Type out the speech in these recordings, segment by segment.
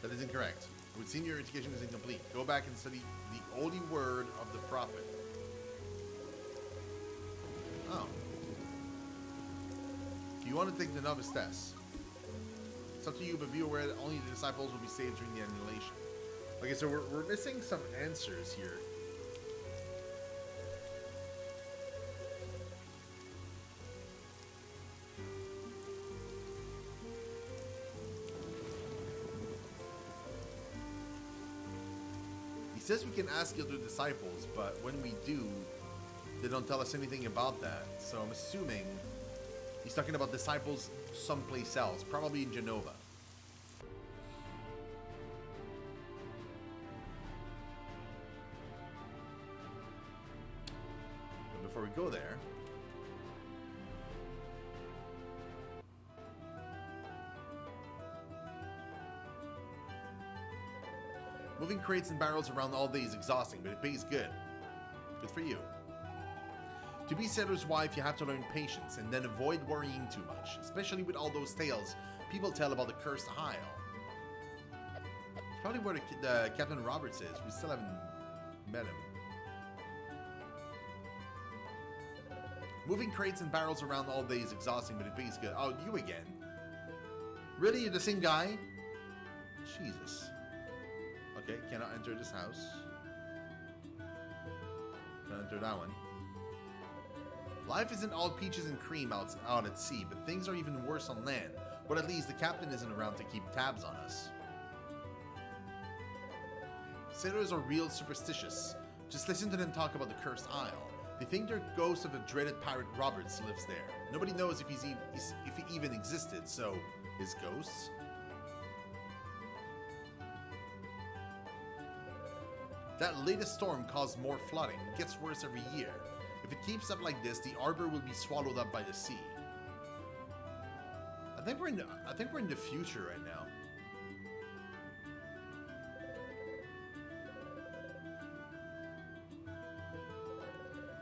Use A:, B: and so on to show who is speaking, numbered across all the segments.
A: That is incorrect. It would seem your education is incomplete. Go back and study the holy word of the prophet. Oh. Do you want to take the novice test? It's up to you, but be aware that only the disciples will be saved during the annihilation. Okay, so we're missing some answers here. He says we can ask other disciples, but when we do, they don't tell us anything about that. So I'm assuming he's talking about disciples someplace else, probably in Genova. But before we go there, moving crates and barrels around all day is exhausting, but it pays good. Good for you. To be Sailor's wife, you have to learn patience and then avoid worrying too much, especially with all those tales people tell about the Cursed Isle. It's probably where the Captain Roberts is. We still haven't met him. Moving crates and barrels around all day is exhausting, but it pays good. Oh, you again? Really? You're the same guy? Jesus. Okay, cannot enter this house. Cannot enter that one. Life isn't all peaches and cream out at sea, but things are even worse on land. But at least the captain isn't around to keep tabs on us. Sailors are real superstitious. Just listen to them talk about the Cursed Isle. They think their ghost of a dreaded pirate Roberts lives there. Nobody knows if he even existed, so his ghosts? That latest storm caused more flooding. It gets worse every year. If it keeps up like this, the harbor will be swallowed up by the sea. I think we're in the future right now.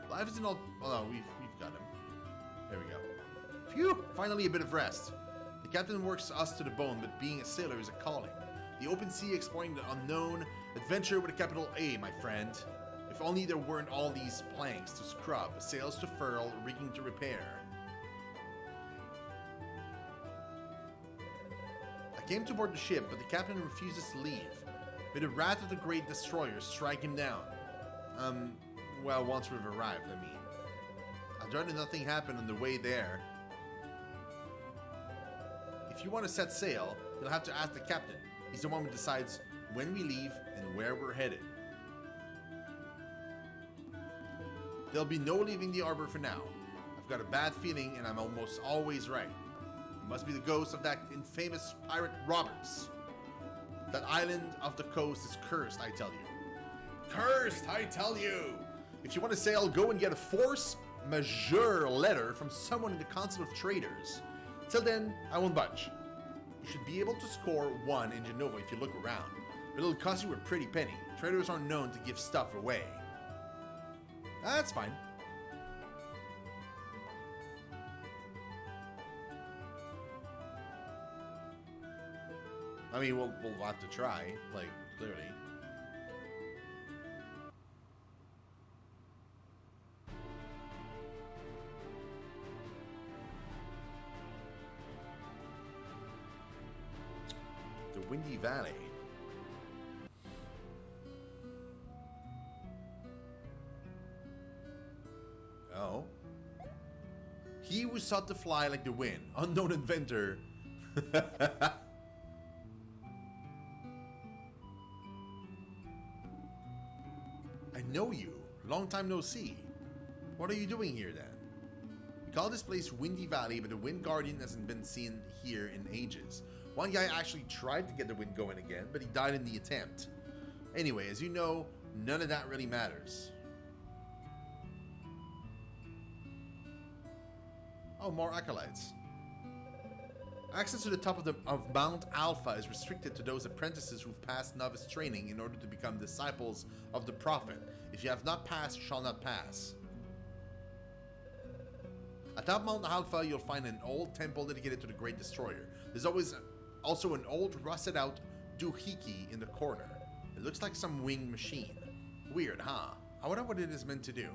A: Life isn't all. Oh no, we've got him. There we go. Phew! Finally, a bit of rest. The captain works us to the bone, but being a sailor is a calling. The open sea, exploring the unknown, adventure with a capital A, my friend. If only there weren't all these planks to scrub, sails to furl, rigging to repair. I came to board the ship, but the captain refuses to leave. May the wrath of the great destroyer strike him down. Well, once we've arrived, I mean. I'd rather nothing happen on the way there. If you want to set sail, you'll have to ask the captain. He's the one who decides when we leave and where we're headed. There'll be no leaving the harbor for now. I've got a bad feeling and I'm almost always right. It must be the ghost of that infamous pirate Roberts. That island off the coast is cursed, I tell you. Cursed, I tell you! If you want to sail, go and get a force majeure letter from someone in the Council of Traders. Till then, I won't budge. You should be able to score 1 in Genova if you look around, but it'll cost you a pretty penny. Traders aren't known to give stuff away. That's fine. I mean, we'll have to try, like, clearly. The Windy Valley. Oh. He who sought to fly like the wind. Unknown inventor. I know you. Long time no see. What are you doing here then? We call this place Windy Valley, but the Wind Guardian hasn't been seen here in ages. One guy actually tried to get the wind going again, but he died in the attempt. Anyway, as you know, none of that really matters. Oh, more acolytes. Access to the top of Mount Alpha is restricted to those apprentices who've passed novice training in order to become disciples of the Prophet. If you have not passed, you shall not pass. Atop Mount Alpha, you'll find an old temple dedicated to the Great Destroyer. There's always also an old rusted out doohickey in the corner. It looks like some wing machine. Weird, huh? I wonder what it is meant to do.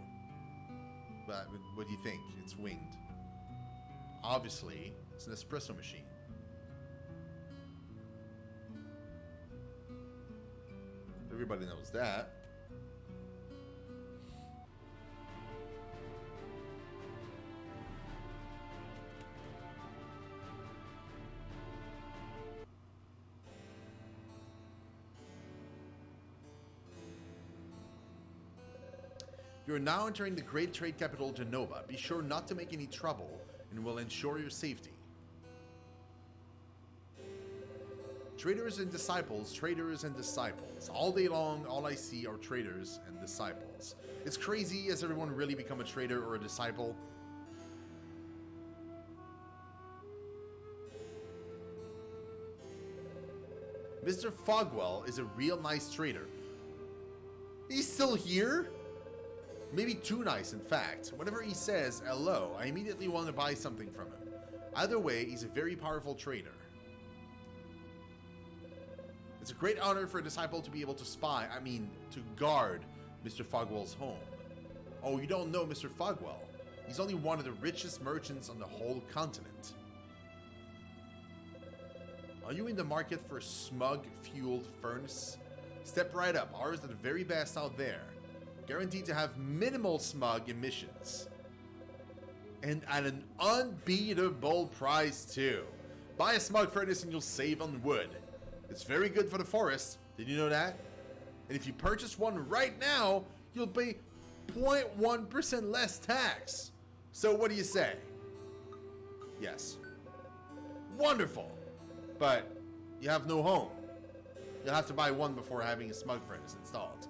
A: But what do you think? It's winged. Obviously, it's an espresso machine. Everybody knows that. You are now entering the great trade capital Genova. Be sure not to make any trouble, and we'll ensure your safety. Traders and disciples, traders and disciples. All day long, all I see are traders and disciples. It's crazy, has everyone really become a trader or a disciple? Mr. Fogwell is a real nice trader. He's still here? Maybe too nice, in fact. Whenever he says hello, I immediately want to buy something from him. Either way, he's a very powerful trader. It's a great honor for a disciple to be able to to guard Mr. Fogwell's home. Oh, you don't know Mr. Fogwell. He's only one of the richest merchants on the whole continent. Are you in the market for a smug-fueled furnace? Step right up. Ours are the very best out there. Guaranteed to have minimal smog emissions. And at an unbeatable price too. Buy a smog furnace and you'll save on wood. It's very good for the forest. Did you know that? And if you purchase one right now, you'll pay 0.1% less tax. So what do you say? Yes. Wonderful. But you have no home. You'll have to buy one before having a smog furnace installed.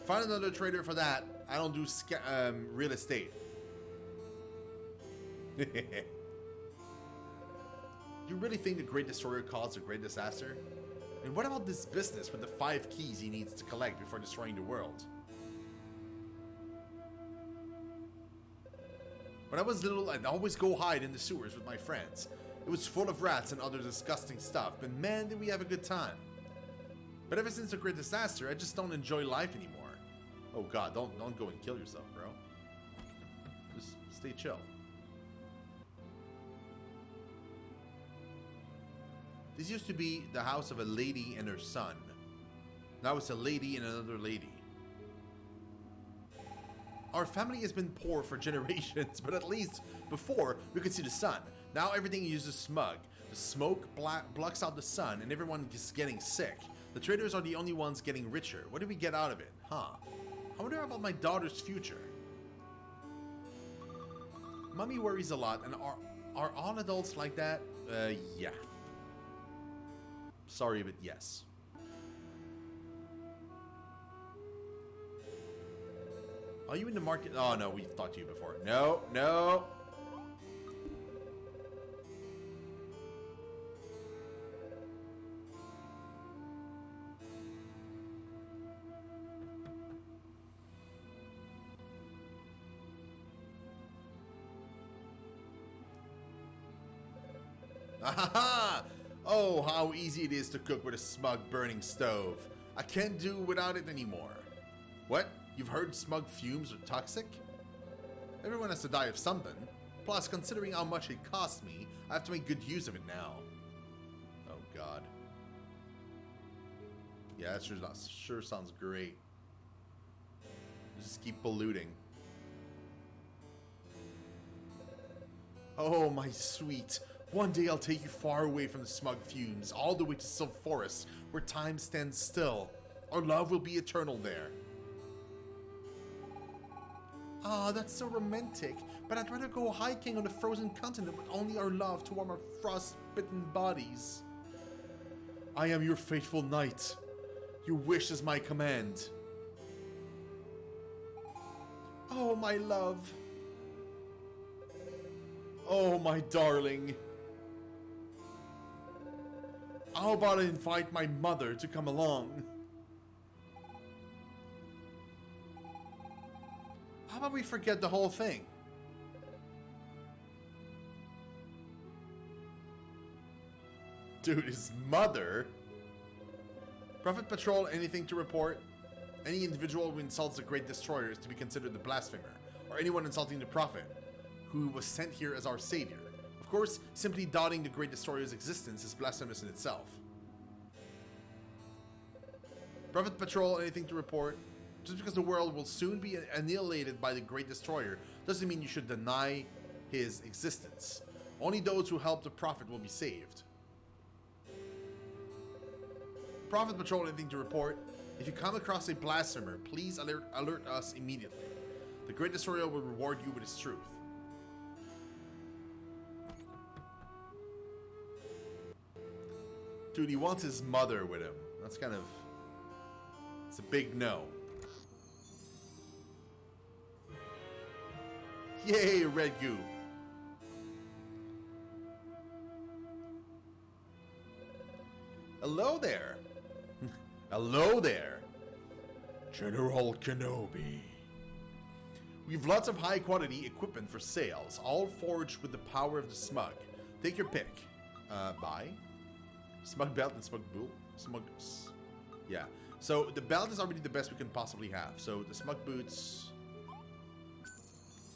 A: Find another trader for that. I don't do real estate. You really think the Great Destroyer caused a great disaster? And what about this business with the 5 keys he needs to collect before destroying the world? When I was little, I'd always go hide in the sewers with my friends. It was full of rats and other disgusting stuff, but man, did we have a good time. But ever since the Great Disaster, I just don't enjoy life anymore. Oh god, don't go and kill yourself, bro. Just stay chill. This used to be the house of a lady and her son. Now it's a lady and another lady. Our family has been poor for generations, but at least before we could see the sun. Now everything uses smog. The smoke blocks out the sun and everyone is getting sick. The traders are the only ones getting richer. What do we get out of it? Huh? I wonder about my daughter's future. Mommy worries a lot, and are all adults like that? Yeah. Sorry, but yes. Are you in the market? Oh no, we've talked to you before. No, no. Ahaha! Oh, how easy it is to cook with a smug burning stove. I can't do without it anymore. What? You've heard smug fumes are toxic? Everyone has to die of something. Plus, considering how much it cost me, I have to make good use of it now. Oh god. Yeah, that sure sounds great. Just keep polluting. Oh, my sweet. One day I'll take you far away from the smug fumes, all the way to some forest where time stands still. Our love will be eternal there. Ah, that's so romantic, but I'd rather go hiking on the frozen continent with only our love to warm our frost-bitten bodies. I am your faithful knight. Your wish is my command. Oh, my love. Oh, my darling. How about I invite my mother to come along? How about we forget the whole thing? Dude, his mother? Prophet Patrol, anything to report? Any individual who insults the Great Destroyer is to be considered the blasphemer, or anyone insulting the Prophet, who was sent here as our savior. Of course, simply doubting the Great Destroyer's existence is blasphemous in itself. Prophet Patrol, anything to report? Just because the world will soon be annihilated by the Great Destroyer doesn't mean you should deny his existence. Only those who help the Prophet will be saved. Prophet Patrol, anything to report? If you come across a blasphemer, please alert us immediately. The Great Destroyer will reward you with his truth. Dude, he wants his mother with him. That's kind of... It's a big no. Yay, red goo. Hello there. Hello there. General Kenobi. We've lots of high quality equipment for sales, all forged with the power of the smug. Take your pick. Buy. Smug belt and smug boot. Yeah. So the belt is already the best we can possibly have. So the smug boots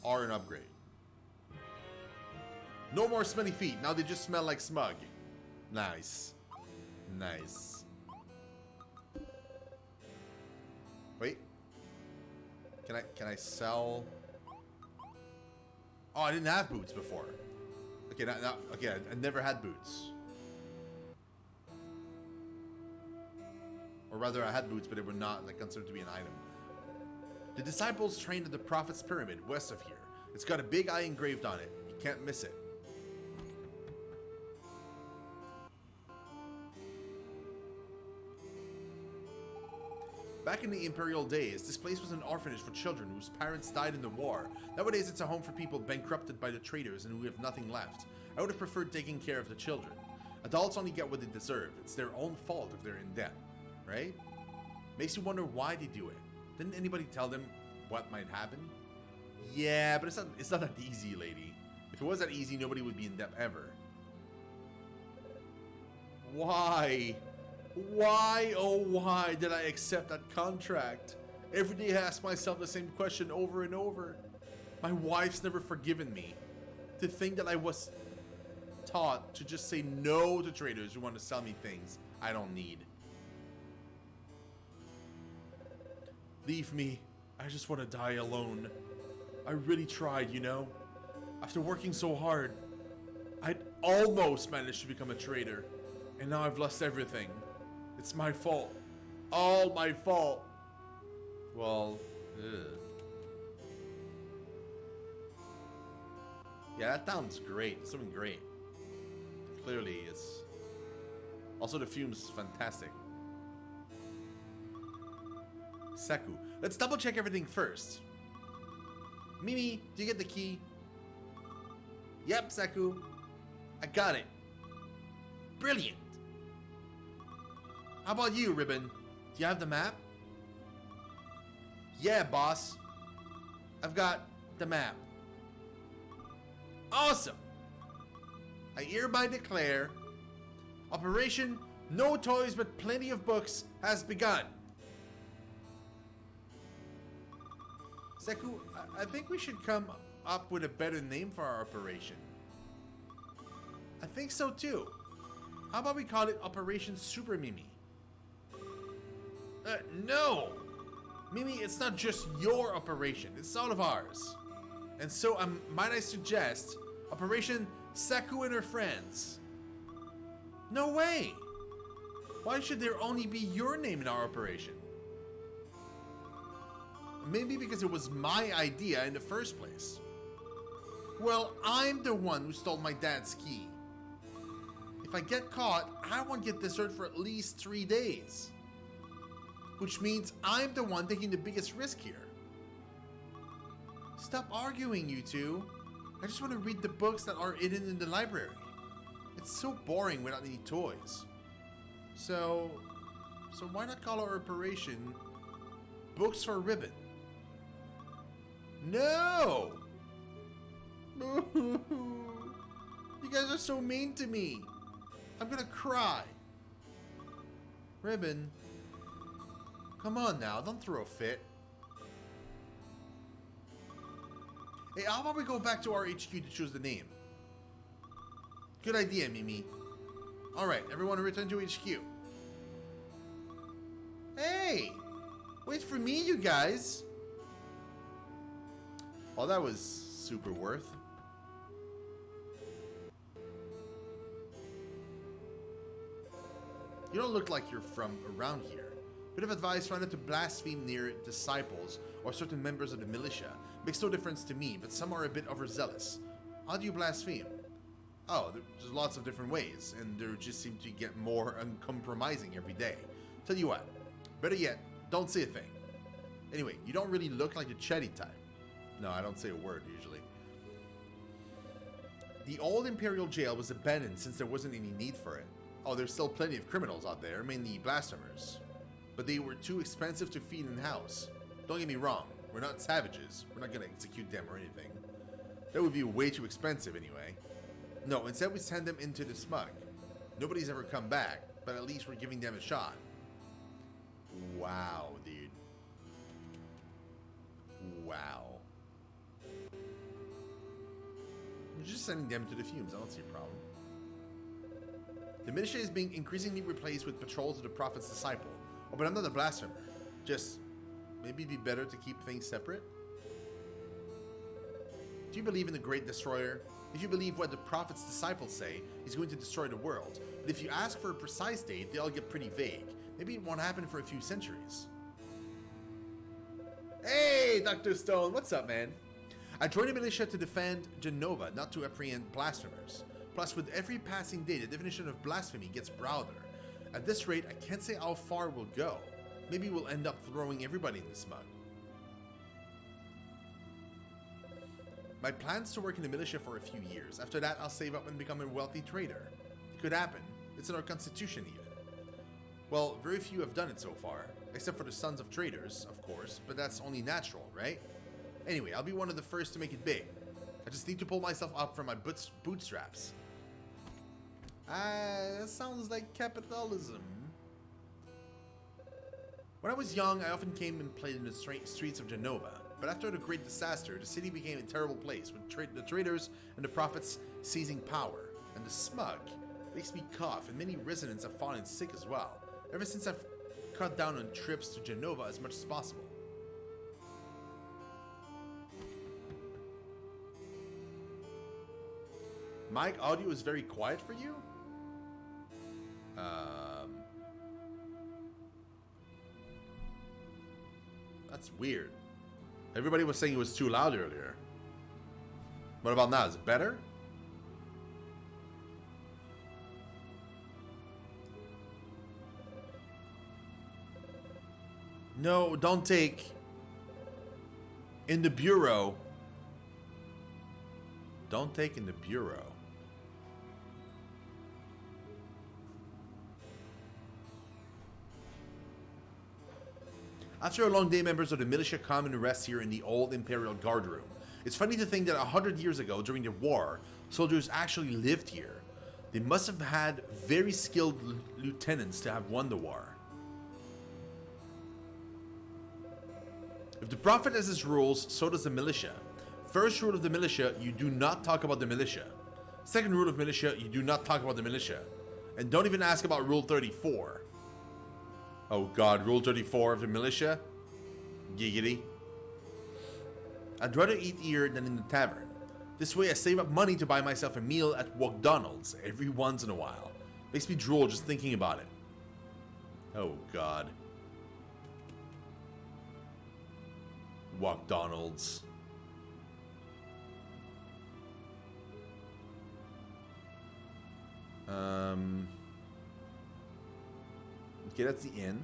A: are an upgrade. No more smelly feet. Now they just smell like smug. Nice. Nice. Wait. Can I sell? Oh, I didn't have boots before. Okay, now okay, I never had boots. Or rather, I had boots, but they were not considered to be an item. The disciples trained at the Prophet's Pyramid, west of here. It's got a big eye engraved on it. You can't miss it. Back in the Imperial days, this place was an orphanage for children whose parents died in the war. Nowadays, it's a home for people bankrupted by the traders and who have nothing left. I would have preferred taking care of the children. Adults only get what they deserve. It's their own fault if they're in debt. Right? Makes you wonder why they do it. Didn't anybody tell them what might happen? Yeah, but it's not that easy, lady. If it was that easy, nobody would be in debt ever. Why? Why, oh why did I accept that contract? Every day I ask myself the same question over and over. My wife's never forgiven me. To think that I was taught to just say no to traders who want to sell me things I don't need. Leave me. I just want to die alone. I really tried, you know? After working so hard, I'd almost managed to become a trader. And now I've lost everything. It's my fault. All my fault. Well, yeah, that sounds great. It's something great. Clearly, it's... Also, the fumes is fantastic. Seku. Let's double check everything first. Mimi, do you get the key? Yep, Seku. I got it. Brilliant. How about you, Ribbon? Do you have the map? Yeah, boss. I've got the map. Awesome. I hereby declare Operation No Toys But Plenty of Books has begun. Seku, I think we should come up with a better name for our operation. I think so too. How about we call it Operation Super Mimi? No! Mimi, it's not just your operation, it's all of ours. And so, might I suggest, Operation Seku and her friends? No way! Why should there only be your name in our operation? Maybe because it was my idea in the first place. Well, I'm the one who stole my dad's key. If I get caught, I won't get dessert for at least 3 days. Which means I'm the one taking the biggest risk here. Stop arguing, you two. I just want to read the books that are hidden in the library. It's so boring without any toys. So why not call our operation Books for Ribbon? No! You guys are so mean to me. I'm gonna cry. Ribbon, Come on now, don't throw a fit. Hey, how about we go back to our HQ to choose the name? Good idea, Mimi. Alright, everyone return to HQ. Hey! Wait for me, you guys! Oh, that was super worth. You don't look like you're from around here. Bit of advice, try not to blaspheme near disciples or certain members of the militia. Makes no difference to me, but some are a bit overzealous. How do you blaspheme? Oh, there's lots of different ways, and they just seem to get more uncompromising every day. Tell you what, better yet, don't say a thing. Anyway, you don't really look like the chatty type. No, I don't say a word usually. The old Imperial jail was abandoned since there wasn't any need for it. Oh, there's still plenty of criminals out there, mainly blasphemers. But they were too expensive to feed and house. Don't get me wrong, we're not savages. We're not gonna execute them or anything. That would be way too expensive anyway. No, instead we send them into the smug. Nobody's ever come back, but at least we're giving them a shot. Wow, dude. Wow. We're just sending them to the fumes. I don't see a problem. The militia is being increasingly replaced with patrols of the Prophet's disciple. Oh, but I'm not a blasphemer. Just, maybe it'd be better to keep things separate? Do you believe in the Great Destroyer? If you believe what the Prophet's disciples say, he's going to destroy the world. But if you ask for a precise date, they all get pretty vague. Maybe it won't happen for a few centuries. Hey, Dr. Stone, what's up, man? I joined the militia to defend Genova, not to apprehend blasphemers. Plus, with every passing day, the definition of blasphemy gets broader. At this rate, I can't say how far we'll go. Maybe we'll end up throwing everybody in the smug. My plan's to work in the militia for a few years. After that, I'll save up and become a wealthy trader. It could happen. It's in our constitution even. Well, very few have done it so far. Except for the sons of traders, of course. But that's only natural, right? Anyway, I'll be one of the first to make it big. I just need to pull myself up from my bootstraps. That sounds like capitalism. When I was young, I often came and played in the streets of Genova. But after the Great Disaster, the city became a terrible place, with the traders and the prophets seizing power. And the smug makes me cough, and many residents have fallen sick as well. Ever since I've cut down on trips to Genova as much as possible. Mike, audio is very quiet for you? That's weird. Everybody was saying it was too loud earlier. What about now? Is it better? No, don't take. In the bureau. Don't take in the bureau. After a long day, members of the militia come and rest here in the old Imperial Guard room. It's funny to think that 100 years ago, during the war, soldiers actually lived here. They must have had very skilled lieutenants to have won the war. If the Prophet has his rules, so does the militia. First rule of the militia, you do not talk about the militia. Second rule of militia, you do not talk about the militia. And don't even ask about Rule 34. Oh god, Rule 34 of the militia? Giggity. I'd rather eat here than in the tavern. This way I save up money to buy myself a meal at McDonald's every once in a while. Makes me drool just thinking about it. Oh god. McDonald's. Okay, that's the inn.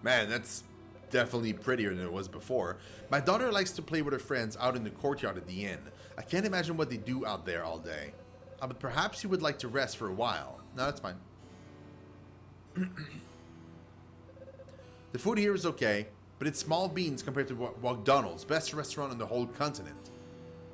A: Man, that's definitely prettier than it was before. My daughter likes to play with her friends out in the courtyard at the inn. I can't imagine what they do out there all day. But perhaps you would like to rest for a while. No, that's fine. The food here is okay, but it's small beans compared to McDonald's, best restaurant on the whole continent.